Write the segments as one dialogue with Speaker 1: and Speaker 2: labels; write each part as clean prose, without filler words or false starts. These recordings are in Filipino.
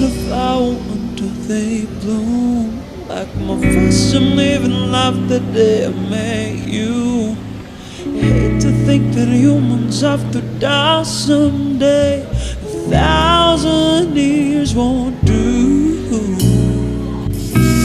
Speaker 1: a flower until they bloom. Like my first time living life the day I met you. Hate to think that humans have to die someday. 1,000 years won't do.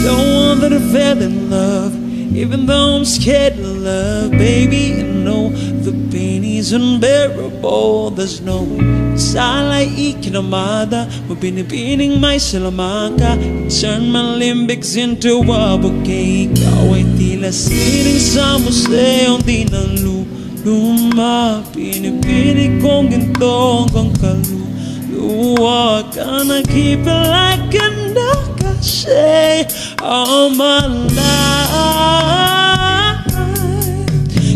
Speaker 1: Don't want that I fell in love, even though I'm scared to love. Baby, I know the pain is unbearable. There's no sala ikinamada. Mabinibining may salamaka. Turn my limbics into a bouquet. Ikaw ay tila sining sa museo. Di na luma. Pinipili kong ginto hanggang kaluluwa ka na. Keep it like a nakasay all my life.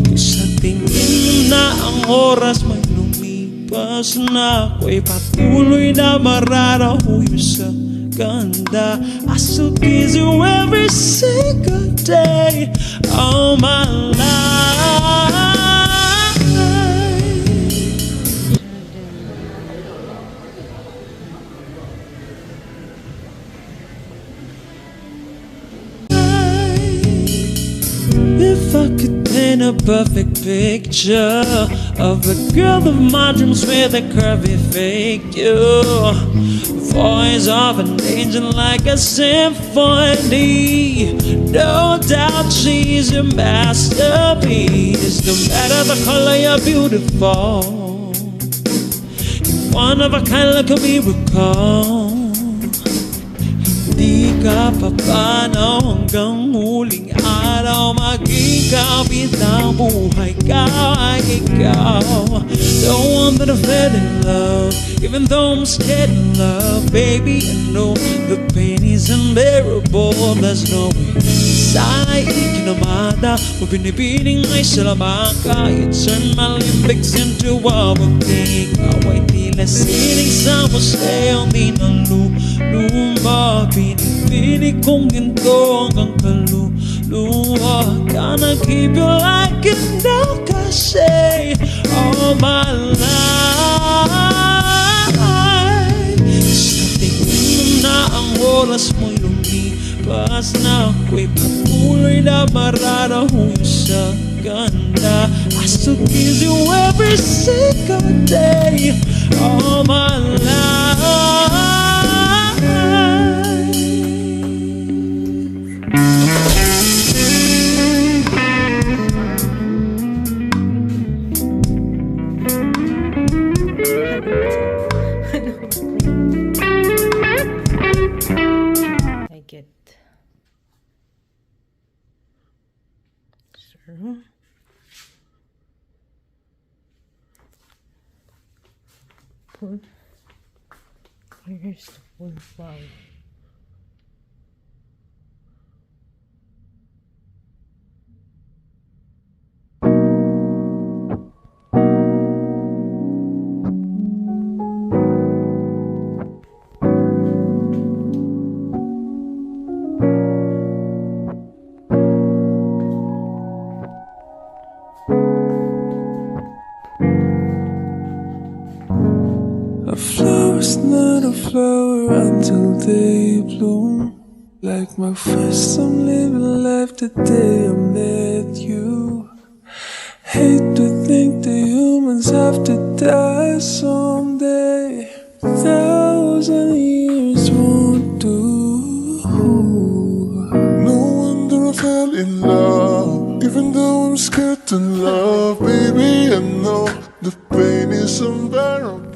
Speaker 1: Kung sa tingin mo na ang oras may lumipas na, ako'y patuloy na mararahuyo sa ganda. I still kiss you every single day all my life. If I could paint a perfect picture of a girl of my dreams with a curvy figure, voice of an angel like a symphony, no doubt she's a masterpiece. No matter the color, you're beautiful. You're one of a kind like a miracle. Di ka papanaw hanggang huling araw. Maging kapitang buhay ka ay ikaw. Don't want that I fell in love, even though I'm scared to love. Baby, I know the pain is unbearable. There's no way sana ikinamada. Mabinibining ay salamaka. You turn my limbics into a bouquet. Ikaw ay tila sining sa museo. Di na luma. Pinipili kong ginto hanggang kaluluwa ka na. Keep you like a nakasay all my life. Sa tingin mo na ang oras mo'y lumipas na, ako'y patuloy na mararahuyo sa ganda. I still kiss you every single day all my life.
Speaker 2: Like it. So pull. Here's the full flower.
Speaker 1: A flower's not a flower until they bloom. Like my first time living life the day I met you. Hate to think the humans have to die someday. 1,000 years won't do.
Speaker 3: No wonder I fell in love, even though I'm scared to love. Baby, I know the pain is unbearable.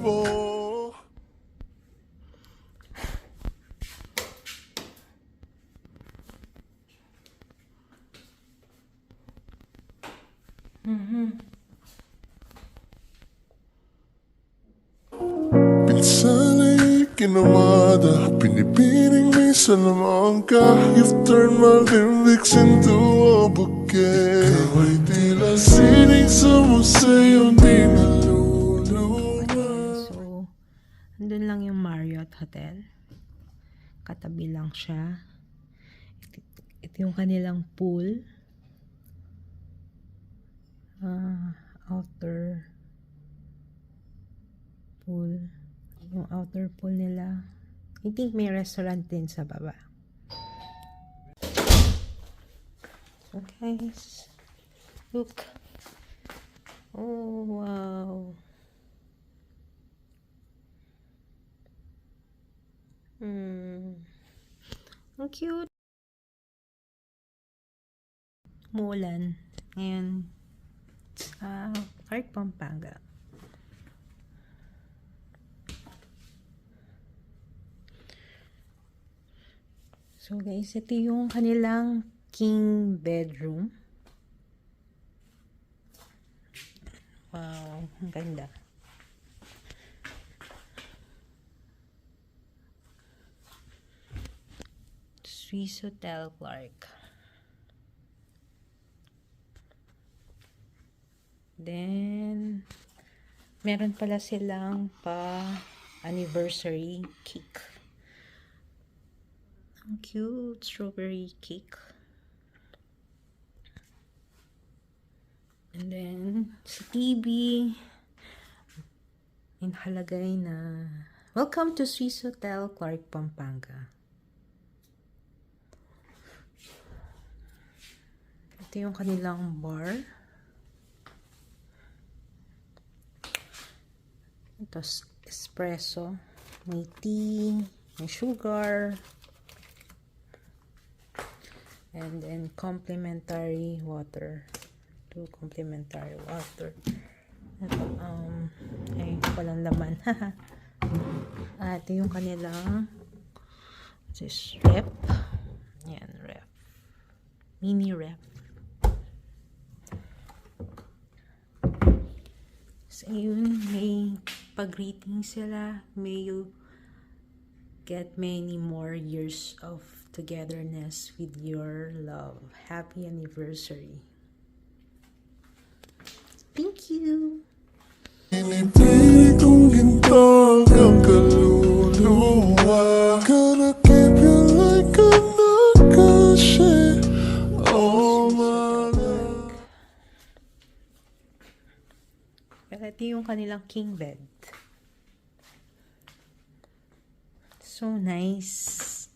Speaker 3: Pinsana'y kinamada, pinipiling may salamangka. You've turned my lyrics into a bouquet. Ikaw ay tila sining sa museo, di naluluma.
Speaker 2: So, andun lang yung Marriott Hotel. Katabi lang siya. Ito yung kanilang pool. Outer pool. Yung outer pool nila. I think may restaurant din sa baba. So guys, look. Oh, wow. Ang cute. Umuulan. Ngayon, sa Park Pampanga. So guys, ito yung kanilang king bedroom. Wow, ang ganda. Swissôtel Clark. Then, meron pala silang anniversary cake. Ang cute, strawberry cake. And then, sa TV, inhalagay na, "Welcome to Swissôtel Clark, Pampanga." Ito yung kanilang bar. Ito, espresso. May tea, may sugar. And then, complimentary water. 2 complimentary water. Ito, ay, walang laman. Ito yung kanilang rep. Yan, rep. Mini rep. So, yun, may pag-greeting sila. May you get many more years of togetherness with your love. Happy anniversary. Thank you.
Speaker 3: Pinipilit kong gintog ang kaluluwa. Gonna keep you like a nakashi all my life.
Speaker 2: Ito yung kanilang king bed. So nice.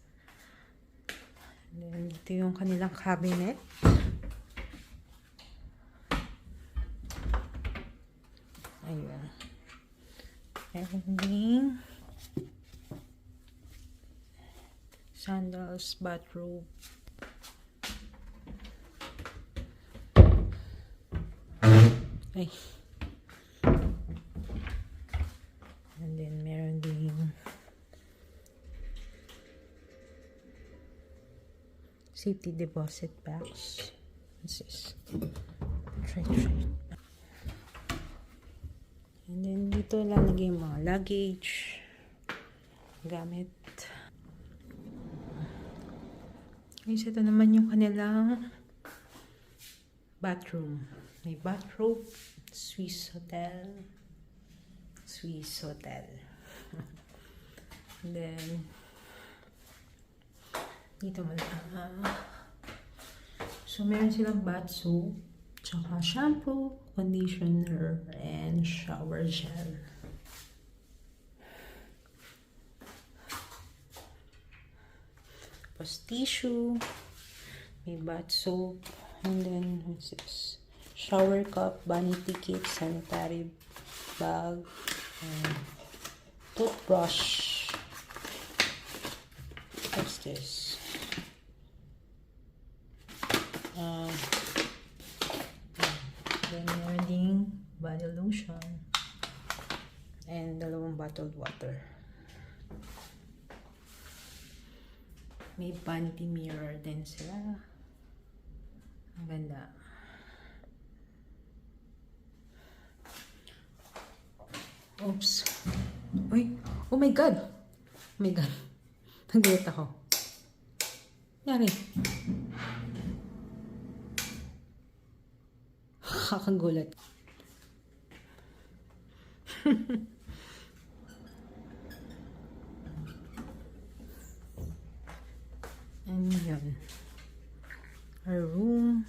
Speaker 2: And then, ito yung kanilang cabinet. Ayan. Ending. Sandals, bathrobe. Ay. And then, meron din safety deposit box. This is try. And then, dito lalagay yung mga luggage, gamit. Guys, ito naman yung kanilang bathroom. May bathrobe, Swissôtel. And then, dito so, meron silang bath soap, tsaka shampoo, conditioner, and shower gel. Tapos tissue, may bath soap, and then what's this? Shower cup, vanity kit, sanitary bag, and toothbrush. What's this? Then meron ding body lotion and 2 bottled water. May vanity mirror din sila. Ang ganda. Oops. Uy. Oh my God. Oh my God. Nagulat ako. Yari. Kakagulat. And yun. Our room.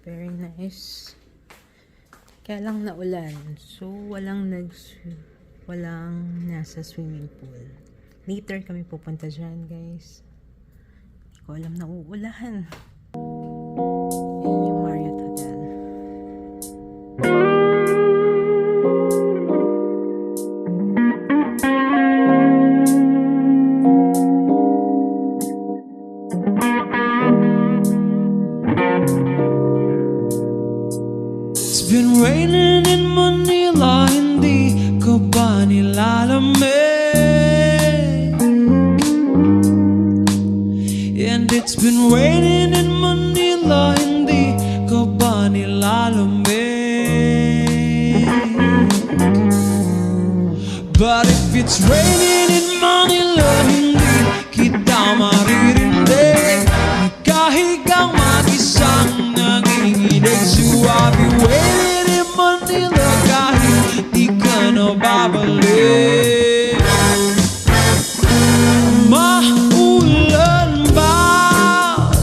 Speaker 2: Very nice. Kaya lang naulan. So, walang walang nasa swimming pool. Later kami pupunta dyan, guys. Hindi ko alam na uulan. Yun yung Marriott Hotel.
Speaker 1: It's been raining in Manila, hindi ka ba nilalamig? And it's been raining in Manila, hindi ka ba nilalamig? But if it's raining in Manila, hindi kita maririnig. Nagkahigang mag-isang nanginginig. So I'll be waiting in Manila kahit di ka na babalik. Maulan ba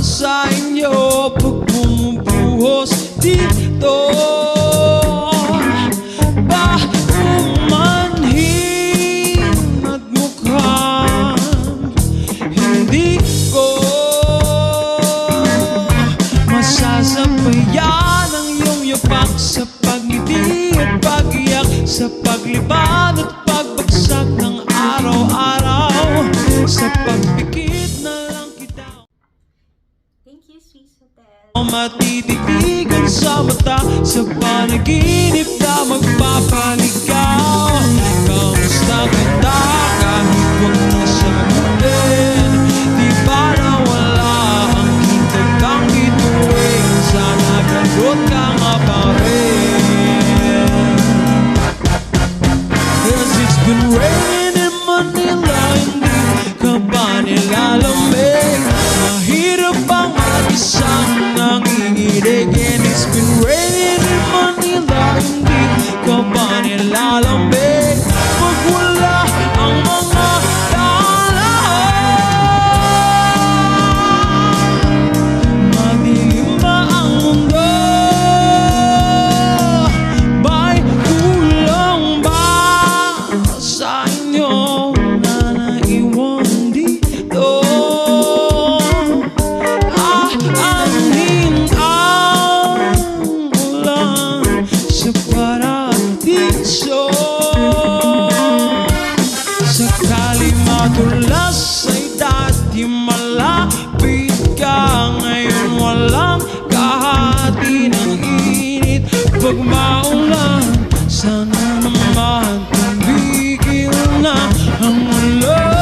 Speaker 1: sa inyo pag bumubuhos dito? Ba umanhin at mukhang hindi ko masasabayan ang iyong yapak sa pagngiti at pag-iyak, sa paglipad at pagbagsak ng araw-araw, sa pagpikit na lang kita.
Speaker 2: Thank you, Swissôtel.
Speaker 1: Matititigan sa mata, sa panaginip na magpapaligaw. Kamusta kita kahit huwag mo sagutin? Di ba nawala ang kitag kang bituin? Sana gagot ka nga pa rin. 'Cause it's been raining in Manila, hindi ka ba nilalamig? Mahirap bang mag-isang nanginginig? And it's been raining in Manila, hindi ka ba nilalamig? Pag wala ang mga dalahan, madilim ba ang mundo? Ba'y kulang ba sa inyo na naiwan dito? Aanhin ang ulan sa paradiso. Sakali madulas ay dati malapit ka, ngayon walang kahati ng init. Pag maulan, sana naman tumigil na ang ulan.